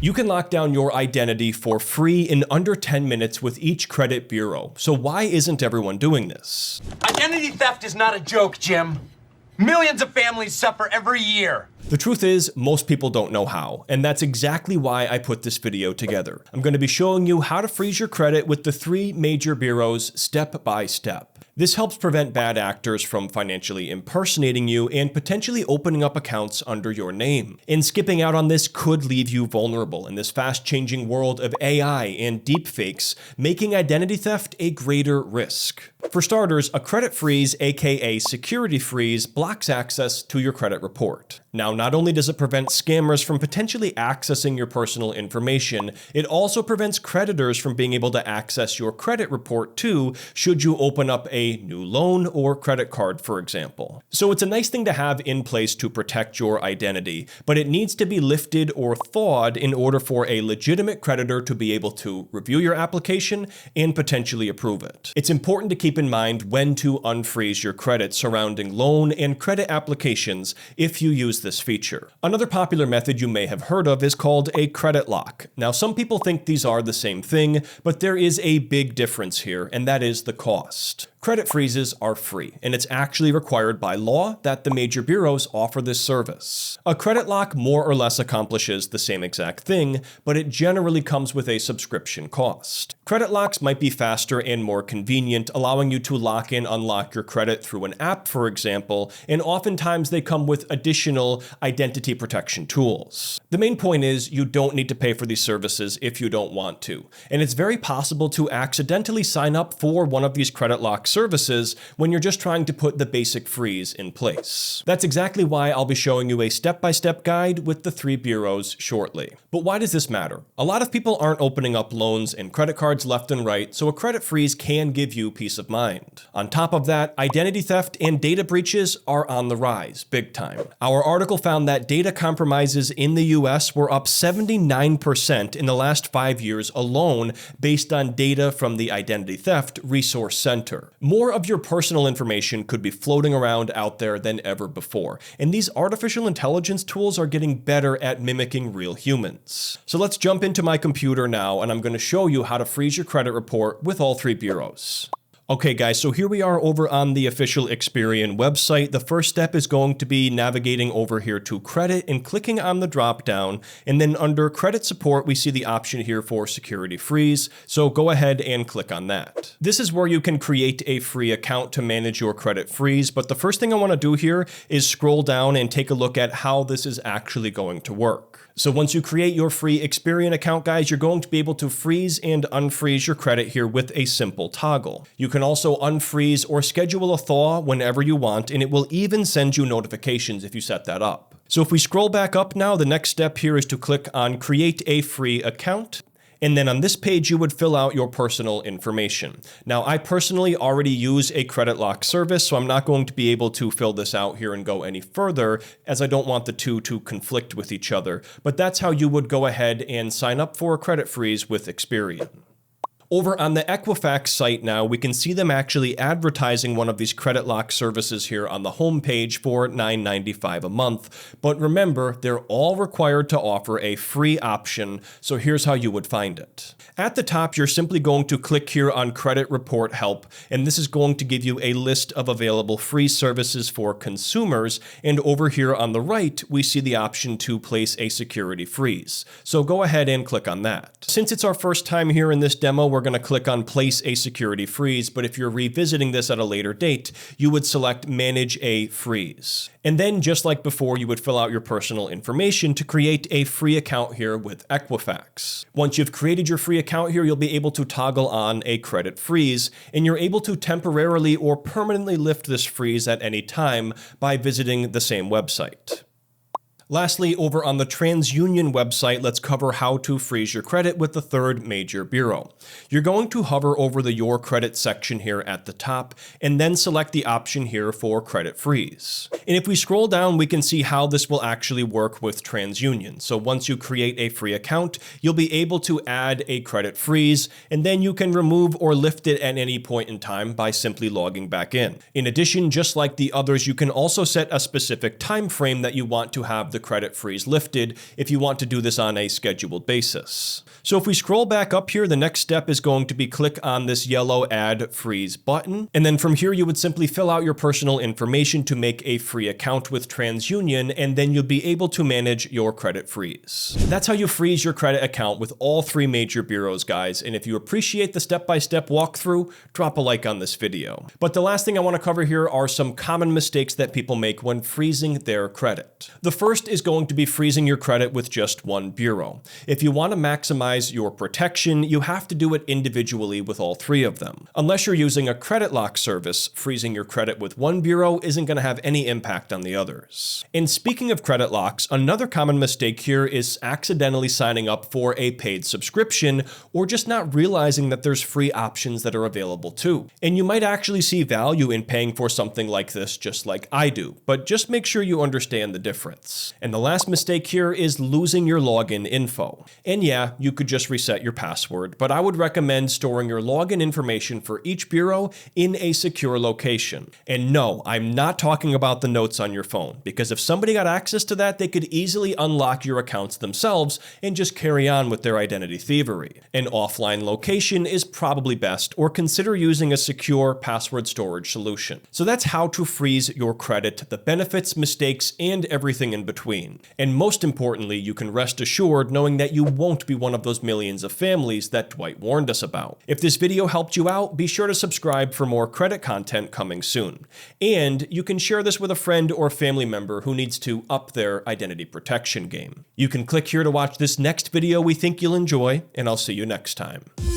You can lock down your identity for free in under 10 minutes with each credit bureau. So why isn't everyone doing this? Identity theft is not a joke, Jim. Millions of families suffer every year. The truth is, most people don't know how, and that's exactly why I put this video together. I'm going to be showing you how to freeze your credit with the 3 major bureaus step by step. This helps prevent bad actors from financially impersonating you and potentially opening up accounts under your name. And skipping out on this could leave you vulnerable in this fast-changing world of AI and deepfakes, making identity theft a greater risk. For starters, a credit freeze, aka security freeze, blocks access to your credit report. Now, not only does it prevent scammers from potentially accessing your personal information, it also prevents creditors from being able to access your credit report too, should you open up a new loan or credit card, for example. So it's a nice thing to have in place to protect your identity, but it needs to be lifted or thawed in order for a legitimate creditor to be able to review your application and potentially approve it. It's important to keep in mind when to unfreeze your credit surrounding loan and credit applications if you use this feature. Another popular method you may have heard of is called a credit lock. Now, some people think these are the same thing, but there is a big difference here, and that is the cost. Credit freezes are free, and it's actually required by law that the major bureaus offer this service. A credit lock more or less accomplishes the same exact thing, but it generally comes with a subscription cost. Credit locks might be faster and more convenient, allowing you to lock and unlock your credit through an app, for example, and oftentimes they come with additional identity protection tools. The main point is you don't need to pay for these services if you don't want to, and it's very possible to accidentally sign up for one of these credit lock services when you're just trying to put the basic freeze in place. That's exactly why I'll be showing you a step-by-step guide with the 3 bureaus shortly. But why does this matter? A lot of people aren't opening up loans and credit cards left and right, so a credit freeze can give you peace of mind. On top of that, identity theft and data breaches are on the rise, big time. Our article found that data compromises in the US were up 79% in the last 5 years alone, based on data from the Identity Theft Resource Center. More of your personal information could be floating around out there than ever before, and these artificial intelligence tools are getting better at mimicking real humans. So let's jump into my computer now, and I'm going to show you how to freeze your credit report with all 3 bureaus. Okay guys, so here we are over on the official Experian website. The first step is going to be navigating over here to credit and clicking on the drop down, and then under credit support we see the option here for security freeze, so go ahead and click on that. This is where you can create a free account to manage your credit freeze, but the first thing I want to do here is scroll down and take a look at how this is actually going to work. So once you create your free Experian account, guys, you're going to be able to freeze and unfreeze your credit here with a simple toggle. You can also unfreeze or schedule a thaw whenever you want, and it will even send you notifications if you set that up. So if we scroll back up now, the next step here is to click on Create a Free Account. And then on this page, you would fill out your personal information. Now, I personally already use a credit lock service, so I'm not going to be able to fill this out here and go any further, as I don't want the two to conflict with each other. But that's how you would go ahead and sign up for a credit freeze with Experian. Over on the Equifax site now, we can see them actually advertising one of these credit lock services here on the homepage for $9.95 a month. But remember, they're all required to offer a free option, so here's how you would find it. At the top, you're simply going to click here on Credit Report Help, and this is going to give you a list of available free services for consumers, and over here on the right, we see the option to place a security freeze. So go ahead and click on that. Since it's our first time here in this demo, we're going to click on Place a Security Freeze, but if you're revisiting this at a later date, you would select Manage a Freeze. And then, just like before, you would fill out your personal information to create a free account here with Equifax. Once you've created your free account here, you'll be able to toggle on a credit freeze, and you're able to temporarily or permanently lift this freeze at any time by visiting the same website. Lastly, over on the TransUnion website, let's cover how to freeze your credit with the 3rd major bureau. You're going to hover over the Your Credit section here at the top, and then select the option here for Credit Freeze. And if we scroll down, we can see how this will actually work with TransUnion. So once you create a free account, you'll be able to add a credit freeze, and then you can remove or lift it at any point in time by simply logging back in. In addition, just like the others, you can also set a specific time frame that you want to have the credit freeze lifted if you want to do this on a scheduled basis. So if we scroll back up here, the next step is going to be click on this yellow Add Freeze button. And then from here, you would simply fill out your personal information to make a free account with TransUnion, and then you'll be able to manage your credit freeze. That's how you freeze your credit account with all three major bureaus, guys. And if you appreciate the step-by-step walkthrough, drop a like on this video. But the last thing I want to cover here are some common mistakes that people make when freezing their credit. The first is going to be freezing your credit with just one bureau. If you want to maximize your protection, you have to do it individually with all three of them. Unless you're using a credit lock service, freezing your credit with one bureau isn't going to have any impact on the others. And speaking of credit locks, another common mistake here is accidentally signing up for a paid subscription or just not realizing that there's free options that are available too. And you might actually see value in paying for something like this just like I do, but just make sure you understand the difference. And the last mistake here is losing your login info. And yeah, you could just reset your password, but I would recommend storing your login information for each bureau in a secure location. And no, I'm not talking about the notes on your phone, because if somebody got access to that, they could easily unlock your accounts themselves and just carry on with their identity thievery. An offline location is probably best, or consider using a secure password storage solution. So that's how to freeze your credit, the benefits, mistakes, and everything in between. And most importantly, you can rest assured knowing that you won't be one of those millions of families that Dwight warned us about. If this video helped you out, be sure to subscribe for more credit content coming soon. And you can share this with a friend or family member who needs to up their identity protection game. You can click here to watch this next video we think you'll enjoy, and I'll see you next time.